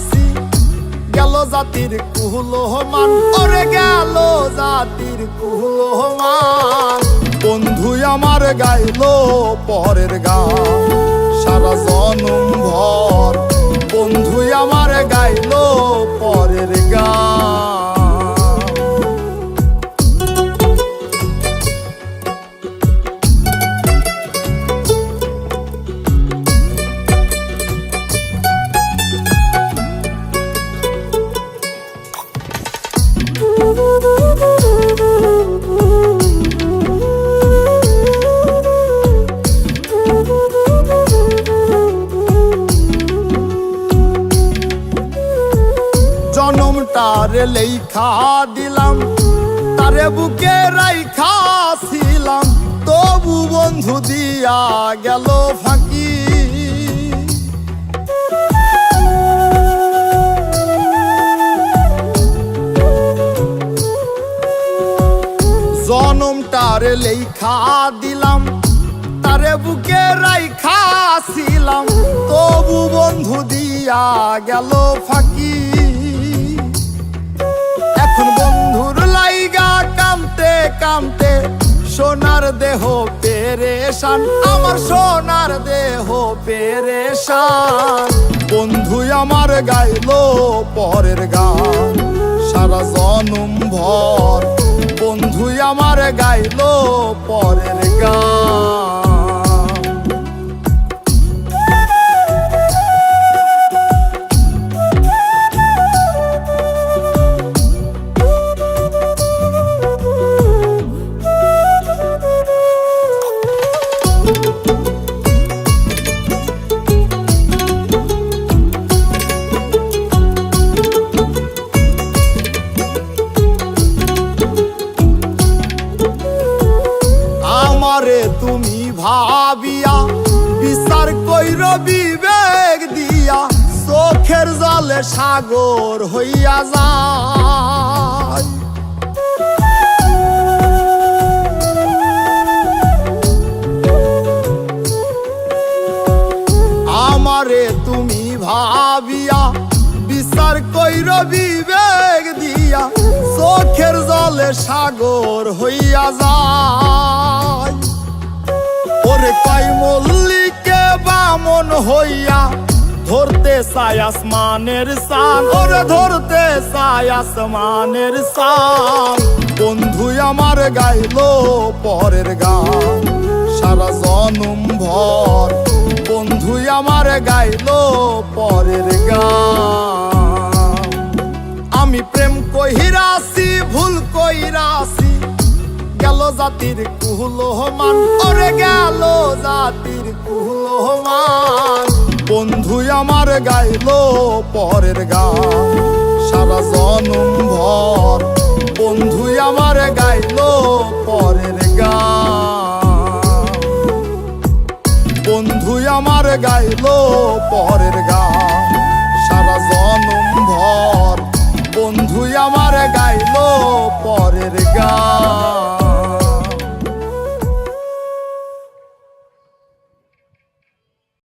আসি গেল জাতির কুহলমান, ওরে গেল জাতির কুহলমান। বন্ধু আমার গাইলো পরের গান সারা জনম ভর, বন্ধু আমার গাইলো পরের গান। জনমটারে লেখা দিলাম, তারে বুকে রাইখা ছিলাম, তবু বন্ধু দিয়া গেল ফাঁকি। জনমটারে লেখা দিলাম, তারে বুকে রাইখা ছিলাম, তবু বন্ধু দিয়া গেল ফাঁকি। এখন বন্ধুর লাইগা কামতে কামতে সোনার দেহ পেরেশান, আমার সোনার দেহ পেরেশান। বন্ধু আমার গাইলো পরের গান সারা জনম ভর, বন্ধু আমার গাইলো পরের গান। আমারে তুমি ভাবিয়া বিচার কইর বিবেক দিয়া, চোখের জলে সাগর হইয়া যায়। আমারে তুমি ভাবিয়া বিচার কইর বিবেক দিয়া, চোখের জলে সাগর হইয়া যায়। ওরে কয় মল্লিকে বামন হইয়া ধরতে চায় আসমানের চান, ওরে ধরতে চায় আসমানের চান। বন্ধু আমার গাইলো পরের গান সারা জনম ভর, বন্ধু আমার গাইলো পরের গান। আমি প্রেম কইরাছি ভুল কইরাছি গেল জাতির কুহলমান, ওরে গেল জাতির কুহলমান। বন্ধু আমার গাইলো পরের গান সারা জনম ভর, বন্ধু আমার গাইলো পরের গান। বন্ধু আমার গাইলো পরের গান সারা জনম ভর, বন্ধু আমার গাইলো পরের গান।